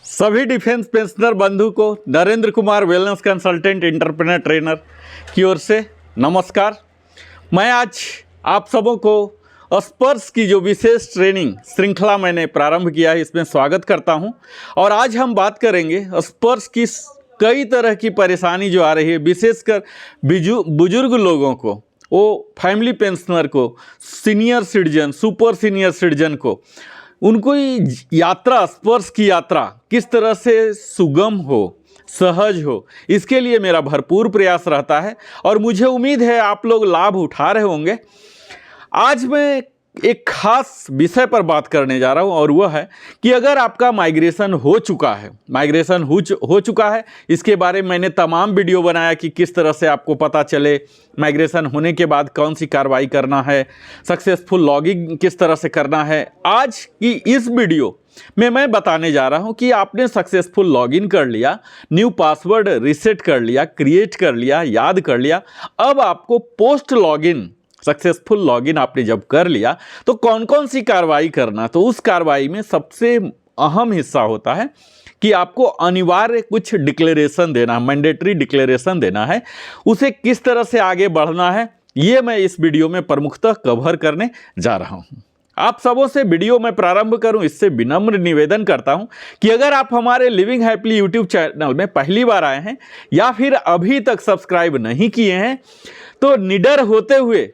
सभी defence pensioner बंधु को Narendra Kumar wellness consultant entrepreneur trainer की ओर से नमस्कार। मैं आज आप सबों को स्पर्श की जो विशेष ट्रेनिंग श्रृंखला मैंने प्रारंभ किया है इसमें स्वागत करता हूं। और आज हम बात करेंगे स्पर्श की कई तरह की परेशानी जो आ रही है, विशेषकर बुजुर्ग लोगों को, वो फैमिली पेंशनर को, senior citizen, super senior citizen को, उनको यात्रा, स्पर्श की यात्रा किस तरह से सुगम हो, सहज हो, इसके लिए मेरा भरपूर प्रयास रहता है और मुझे उम्मीद है आप लोग लाभ उठा रहे होंगे। आज मैं एक खास विषय पर बात करने जा रहा हूं और वह है कि अगर आपका माइग्रेशन हो चुका है, इसके बारे में मैंने तमाम वीडियो बनाया कि किस तरह से आपको पता चले माइग्रेशन होने के बाद कौन सी कार्रवाई करना है, सक्सेसफुल लॉगिंग किस तरह से करना है। आज की इस वीडियो में मैं बताने जा रहा हूं कि आपने सक्सेसफुल लॉगिन कर लिया, न्यू पासवर्ड रीसेट कर लिया, क्रिएट कर लिया, याद कर लिया, अब आपको पोस्ट लॉगिन सक्सेसफुल लॉगिन आपने जब कर लिया तो कौन कौन सी कार्रवाई करना। तो उस कार्रवाई में सबसे अहम हिस्सा होता है कि आपको अनिवार्य कुछ डिक्लेरेशन देना, मैंडेटरी डिक्लेरेशन देना है। उसे किस तरह से आगे बढ़ना है ये मैं इस वीडियो में प्रमुखतः कवर करने जा रहा हूं। आप सबों से वीडियो में प्रारंभ करूं इससे विनम्र निवेदन करता हूं कि अगर आप हमारे लिविंग हैप्पीली यूट्यूब चैनल में पहली बार आए हैं या फिर अभी तक सब्सक्राइब नहीं किए हैं तो निडर होते हुए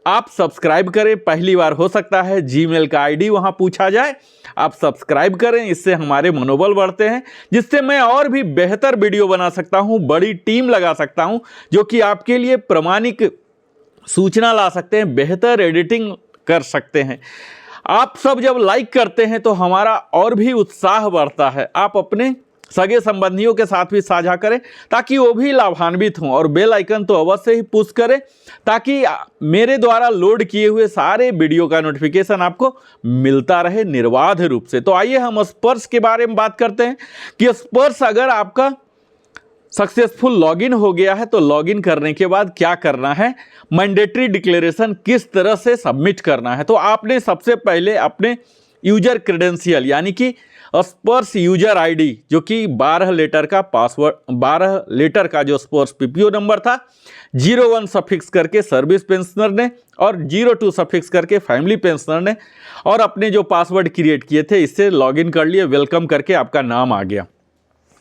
आप सब्सक्राइब करें। पहली बार हो सकता है जीमेल का आईडी वहां पूछा जाए, आप सब्सक्राइब करें, इससे हमारे मनोबल बढ़ते हैं, जिससे मैं और भी बेहतर वीडियो बना सकता हूं, बड़ी टीम लगा सकता हूं जो कि आपके लिए प्रामाणिक सूचना ला सकते हैं, बेहतर एडिटिंग कर सकते हैं। आप सब जब लाइक करते हैं तो हमारा और भी उत्साह बढ़ता है। आप अपने सगे संबंधियों के साथ भी साझा करें ताकि वो भी लाभान्वित हों और बेल आइकन तो अवश्य ही पुश करें ताकि मेरे द्वारा लोड किए हुए सारे वीडियो का नोटिफिकेशन आपको मिलता रहे निर्बाध रूप से। तो आइए हम स्पर्श के बारे में बात करते हैं कि स्पर्श अगर आपका सक्सेसफुल लॉगिन हो गया है तो लॉगिन करने के बाद क्या करना है, मैंडेटरी डिक्लेरेशन किस तरह से सबमिट करना है। तो आपने सबसे पहले अपने यूजर क्रेडेंशियल यानी कि स्पर्श यूजर आईडी जो कि 12 लेटर का पासवर्ड, 12 लेटर का जो स्पर्श पीपीओ नंबर था, 01 सफिक्स करके सर्विस पेंशनर ने और 02 सफिक्स करके फैमिली पेंशनर ने, और अपने जो पासवर्ड क्रिएट किए थे इससे लॉगिन कर लिए, वेलकम करके आपका नाम आ गया।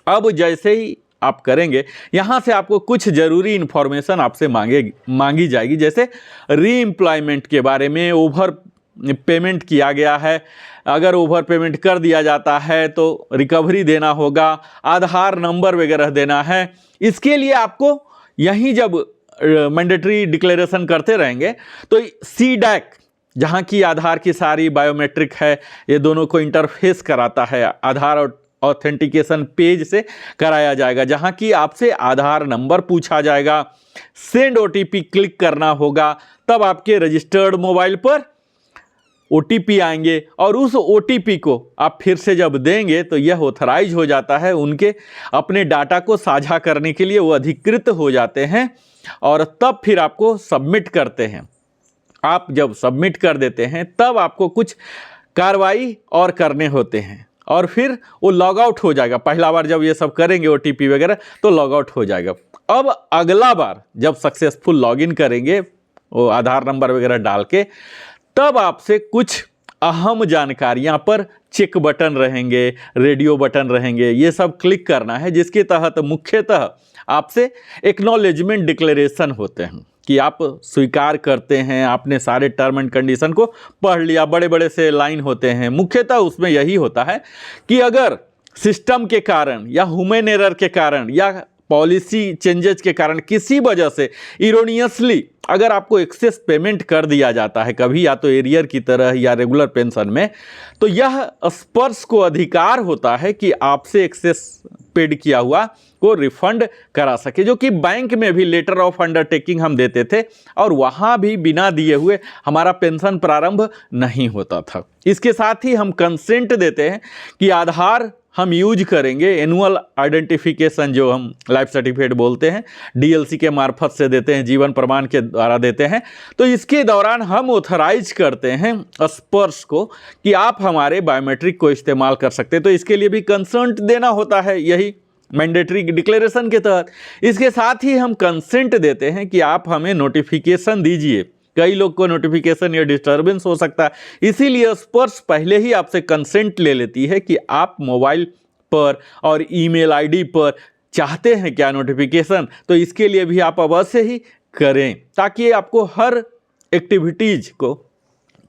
अब जैसे ही आप करेंगे यहाँ से आपको कुछ ज़रूरी इन्फॉर्मेशन आपसे मांगी जाएगी, जैसे रीएम्प्लॉयमेंट के बारे में, ओवर पेमेंट किया गया है, अगर ओवर पेमेंट कर दिया जाता है तो रिकवरी देना होगा, आधार नंबर वगैरह देना है। इसके लिए आपको यहीं जब मैंडेटरी डिक्लेरेशन करते रहेंगे तो सीडैक जहाँ की आधार की सारी बायोमेट्रिक है, ये दोनों को इंटरफेस कराता है, आधार और ऑथेंटिकेशन पेज से कराया जाएगा जहां की आपसे आधार नंबर पूछा जाएगा, सेंड ओटीपी क्लिक करना होगा, तब आपके रजिस्टर्ड मोबाइल पर ओटीपी आएंगे और उस ओटीपी को आप फिर से जब देंगे तो यह ऑथराइज हो जाता है, उनके अपने डाटा को साझा करने के लिए वो अधिकृत हो जाते हैं और तब फिर आपको सबमिट करते हैं। आप जब सबमिट कर देते हैं तब आपको कुछ कार्रवाई और करने होते हैं और फिर वो लॉग आउट हो जाएगा। पहला बार जब ये सब करेंगे ओटीपी वगैरह तो लॉग आउट हो जाएगा। अब अगला बार जब सक्सेसफुल लॉगिन करेंगे वो आधार नंबर वगैरह डाल के, तब आपसे कुछ अहम जानकारियां पर चेक बटन रहेंगे, रेडियो बटन रहेंगे, ये सब क्लिक करना है, जिसके तहत मुख्यतः आपसे एक्नॉलेजमेंट डिक्लेरेशन होते हैं कि आप स्वीकार करते हैं, आपने सारे टर्म एंड कंडीशन को पढ़ लिया। बड़े बड़े से लाइन होते हैं, मुख्यतः उसमें यही होता है कि अगर सिस्टम के कारण या ह्यूमन एरर के कारण या पॉलिसी चेंजेस के कारण किसी वजह से इरोनियसली अगर आपको एक्सेस पेमेंट कर दिया जाता है कभी, या तो एरियर की तरह या रेगुलर पेंशन में, तो यह स्पर्श को अधिकार होता है कि आपसे एक्सेस पेड किया हुआ को रिफंड करा सके, जो कि बैंक में भी लेटर ऑफ अंडरटेकिंग हम देते थे और वहाँ भी बिना दिए हुए हमारा पेंशन प्रारंभ नहीं होता था। इसके साथ ही हम कंसेंट देते हैं कि आधार हम यूज करेंगे एनुअल आइडेंटिफिकेशन, जो हम लाइफ सर्टिफिकेट बोलते हैं, डीएलसी के मार्फत से देते हैं, जीवन प्रमाण के द्वारा देते हैं। तो इसके दौरान हम ऑथराइज करते हैं स्पर्श को कि आप हमारे बायोमेट्रिक को इस्तेमाल कर सकते हैं। तो इसके लिए भी कंसेंट देना होता है, यही मैंडेटरी डिक्लेरेशन के तहत। इसके साथ ही हम कंसेंट देते हैं कि आप हमें नोटिफिकेशन दीजिए। कई लोग को नोटिफिकेशन या डिस्टर्बेंस हो सकता है, इसीलिए स्पर्श पहले ही आपसे कंसेंट ले लेती है कि आप मोबाइल पर और ईमेल आईडी पर चाहते हैं क्या नोटिफिकेशन। तो इसके लिए भी आप अवश्य ही करें, ताकि आपको हर एक्टिविटीज को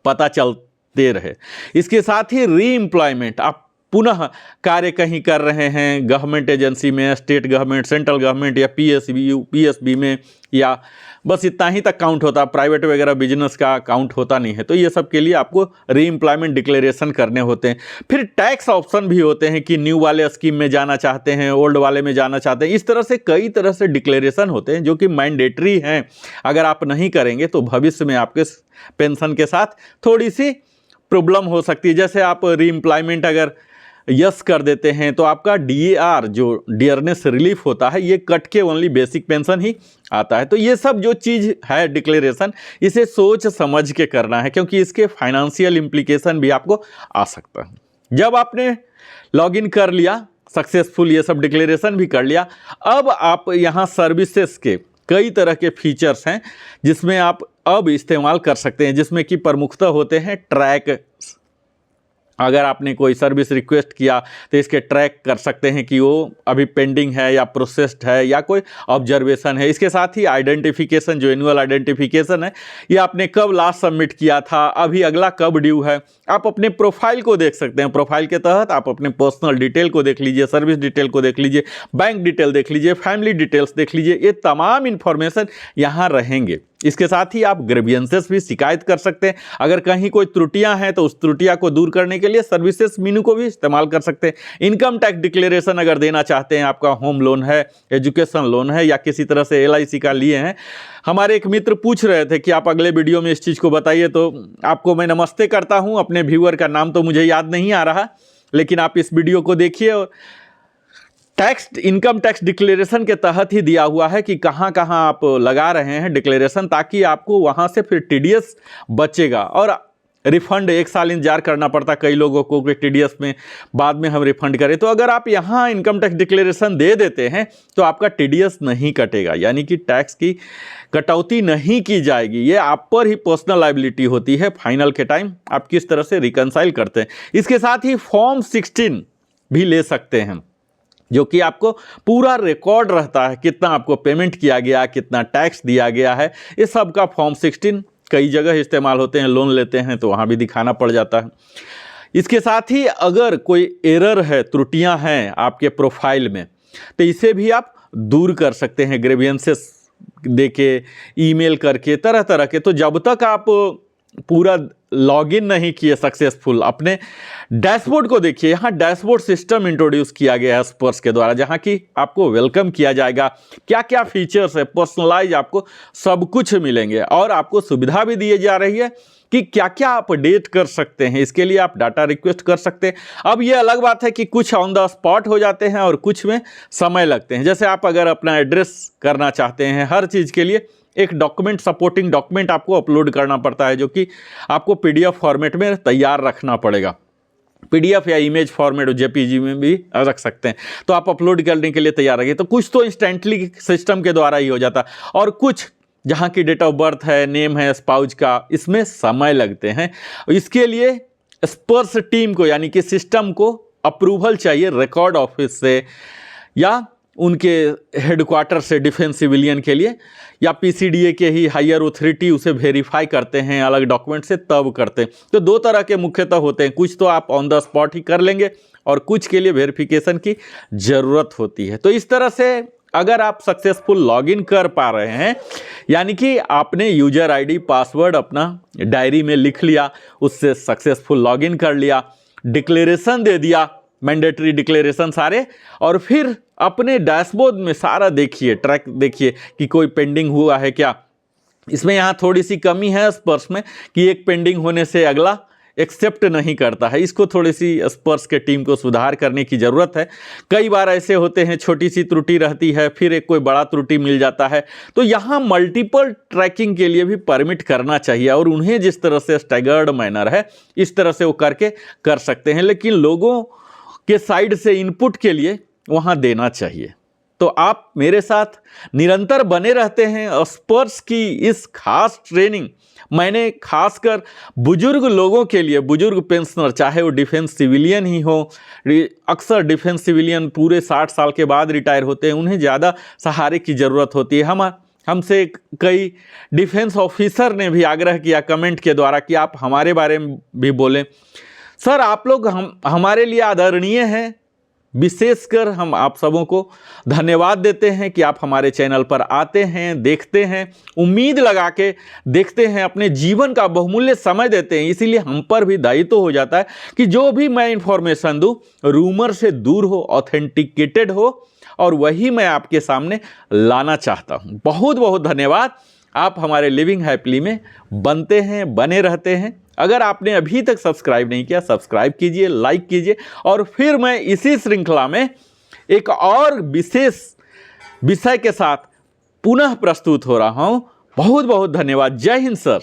पता चलते रहे। इसके साथ ही री एम्प्लॉयमेंट, आप पुनः कार्य कहीं कर रहे हैं गवर्नमेंट एजेंसी में, स्टेट गवर्नमेंट, सेंट्रल गवर्नमेंट या पीएसबी में, या बस इतना ही तक काउंट होता है, प्राइवेट वगैरह बिजनेस का काउंट होता नहीं है। तो ये सब के लिए आपको री एम्प्लॉयमेंट डिक्लेरेशन करने होते हैं। फिर टैक्स ऑप्शन भी होते हैं कि न्यू वाले स्कीम में जाना चाहते हैं, ओल्ड वाले में जाना चाहते हैं। इस तरह से कई तरह से डिक्लेरेशन होते हैं जो कि मैंडेटरी हैं। अगर आप नहीं करेंगे तो भविष्य में आपके पेंशन के साथ थोड़ी सी प्रॉब्लम हो सकती है। जैसे आप री एम्प्लॉयमेंट अगर यस कर देते हैं तो आपका DAR, जो डियरनेस रिलीफ होता है, ये कट के ओनली बेसिक पेंशन ही आता है। तो ये सब जो चीज़ है डिक्लेरेशन, इसे सोच समझ के करना है, क्योंकि इसके फाइनेंशियल इम्प्लीकेशन भी आपको आ सकता है। जब आपने लॉगिन कर लिया सक्सेसफुल, ये सब डिक्लेरेशन भी कर लिया, अब आप यहाँ सर्विसेज के कई तरह के फीचर्स हैं जिसमें आप अब इस्तेमाल कर सकते हैं, जिसमें कि प्रमुखतः होते हैं ट्रैक। अगर आपने कोई सर्विस रिक्वेस्ट किया तो इसके ट्रैक कर सकते हैं कि वो अभी पेंडिंग है या प्रोसेस्ड है या कोई ऑब्जर्वेशन है। इसके साथ ही आइडेंटिफिकेशन, जो एनुअल आइडेंटिफिकेशन है, ये आपने कब लास्ट सबमिट किया था, अभी अगला कब ड्यू है, आप अपने प्रोफाइल को देख सकते हैं। प्रोफाइल के तहत आप अपने पर्सनल डिटेल को देख लीजिए, सर्विस डिटेल को देख लीजिए, बैंक डिटेल देख लीजिए, फैमिली डिटेल्स देख लीजिए, ये तमाम इन्फॉर्मेशन यहाँ रहेंगे। इसके साथ ही आप ग्रीवियंसेस भी शिकायत कर सकते हैं। अगर कहीं कोई त्रुटियां हैं तो उस त्रुटियां को दूर करने के लिए सर्विसेज मेनू को भी इस्तेमाल कर सकते हैं। इनकम टैक्स डिक्लेरेशन अगर देना चाहते हैं, आपका होम लोन है, एजुकेशन लोन है, या किसी तरह से LIC का लिए हैं। हमारे एक मित्र पूछ रहे थे कि आप अगले वीडियो में इस चीज़ को बताइए, तो आपको मैं नमस्ते करता हूँ। अपने व्यूअर का नाम तो मुझे याद नहीं आ रहा, लेकिन आप इस वीडियो को देखिए और टैक्स, इनकम टैक्स डिक्लेरेशन के तहत ही दिया हुआ है कि कहाँ कहाँ आप लगा रहे हैं डिक्लेरेशन, ताकि आपको वहाँ से फिर TDS बचेगा। और रिफंड 1 साल इंतजार करना पड़ता कई लोगों को कि TDS में बाद में हम रिफंड करें। तो अगर आप यहाँ इनकम टैक्स डिक्लेरेशन दे देते हैं तो आपका TDS नहीं कटेगा, यानी कि टैक्स की कटौती नहीं की जाएगी। ये आप पर ही पर्सनल लायबिलिटी होती है। फाइनल के टाइम आप किस तरह से रिकंसाइल करते हैं। इसके साथ ही फॉर्म 16 भी ले सकते हैं, जो कि आपको पूरा रिकॉर्ड रहता है, कितना आपको पेमेंट किया गया, कितना टैक्स दिया गया है। इस सब का फॉर्म 16 कई जगह इस्तेमाल होते हैं। लोन लेते हैं तो वहाँ भी दिखाना पड़ जाता है। इसके साथ ही अगर कोई एरर है, त्रुटियां हैं आपके प्रोफाइल में, तो इसे भी आप दूर कर सकते हैं ग्रीवियंसेस देके, ईमेल करके, तरह तरह के। तो जब तक आप पूरा लॉगिन नहीं किए सक्सेसफुल, अपने डैशबोर्ड को देखिए। यहाँ डैशबोर्ड सिस्टम इंट्रोड्यूस किया गया है स्पर्श के द्वारा, जहाँ की आपको वेलकम किया जाएगा। क्या क्या फीचर्स है, पर्सनलाइज आपको सब कुछ मिलेंगे, और आपको सुविधा भी दी जा रही है कि क्या क्या आप अपडेट कर सकते हैं। इसके लिए आप डाटा रिक्वेस्ट कर सकते हैं। अब ये अलग बात है कि कुछ ऑन द स्पॉट हो जाते हैं और कुछ में समय लगते हैं। जैसे आप अगर अपना एड्रेस करना चाहते हैं, हर चीज़ के लिए एक डॉक्यूमेंट, सपोर्टिंग डॉक्यूमेंट आपको अपलोड करना पड़ता है, जो कि आपको PDF फॉर्मेट में तैयार रखना पड़ेगा। PDF या इमेज फॉर्मेट JPG में भी रख सकते हैं। तो आप अपलोड करने के लिए तैयार रहिए। तो कुछ तो इंस्टेंटली सिस्टम के द्वारा ही हो जाता, और कुछ जहाँ की डेट ऑफ बर्थ है, नेम है स्पाउस का, इसमें समय लगते हैं। इसके लिए स्पर्श टीम को, यानी कि सिस्टम को अप्रूवल चाहिए रिकॉर्ड ऑफिस से, या उनके हेडक्वार्टर से डिफेंस सिविलियन के लिए, या PCDA के ही हायर अथॉरिटी उसे वेरीफाई करते हैं अलग डॉक्यूमेंट से, तब करते हैं। तो दो तरह के मुख्यतः होते हैं, कुछ तो आप ऑन द स्पॉट ही कर लेंगे और कुछ के लिए वेरिफिकेशन की ज़रूरत होती है। तो इस तरह से अगर आप सक्सेसफुल लॉगिन कर पा रहे हैं, यानी कि आपने यूजर ID पासवर्ड अपना डायरी में लिख लिया, उससे सक्सेसफुल लॉगिन कर लिया, डिक्लेरेशन दे दिया, मैंडेटरी डिक्लेरेशन सारे, और फिर अपने डैशबोर्ड में सारा देखिए, ट्रैक देखिए कि कोई पेंडिंग हुआ है क्या। इसमें यहाँ थोड़ी सी कमी है स्पर्श में कि एक पेंडिंग होने से अगला एक्सेप्ट नहीं करता है। इसको थोड़ी सी स्पर्स के टीम को सुधार करने की ज़रूरत है। कई बार ऐसे होते हैं, छोटी सी त्रुटि रहती है, फिर एक कोई बड़ा त्रुटि मिल जाता है। तो यहाँ मल्टीपल ट्रैकिंग के लिए भी परमिट करना चाहिए और उन्हें जिस तरह से स्टैगर्ड मैनर है इस तरह से वो करके कर सकते हैं, लेकिन लोगों के साइड से इनपुट के लिए वहाँ देना चाहिए। तो आप मेरे साथ निरंतर बने रहते हैं। स्पर्स की इस खास ट्रेनिंग मैंने खासकर बुजुर्ग लोगों के लिए, बुजुर्ग पेंशनर, चाहे वो डिफेंस सिविलियन ही हो, अक्सर डिफेंस सिविलियन पूरे 60 साल के बाद रिटायर होते हैं, उन्हें ज़्यादा सहारे की ज़रूरत होती है। हमसे कई डिफेंस ऑफिसर ने भी आग्रह किया कमेंट के द्वारा कि आप हमारे बारे में भी बोलें। सर, आप लोग हमारे लिए आदरणीय हैं। विशेषकर हम आप सबों को धन्यवाद देते हैं कि आप हमारे चैनल पर आते हैं, देखते हैं, उम्मीद लगा के देखते हैं, अपने जीवन का बहुमूल्य समय देते हैं। इसीलिए हम पर भी दायित्व हो जाता है कि जो भी मैं इंफॉर्मेशन दूं रूमर से दूर हो, ऑथेंटिकेटेड हो, और वही मैं आपके सामने लाना चाहता हूं। बहुत बहुत धन्यवाद। आप हमारे लिविंग हैप्पीली में बनते हैं, बने रहते हैं। अगर आपने अभी तक सब्सक्राइब नहीं किया, सब्सक्राइब कीजिए, लाइक कीजिए। और फिर मैं इसी श्रृंखला में एक और विशेष विषय के साथ पुनः प्रस्तुत हो रहा हूं। बहुत बहुत धन्यवाद। जय हिंद सर।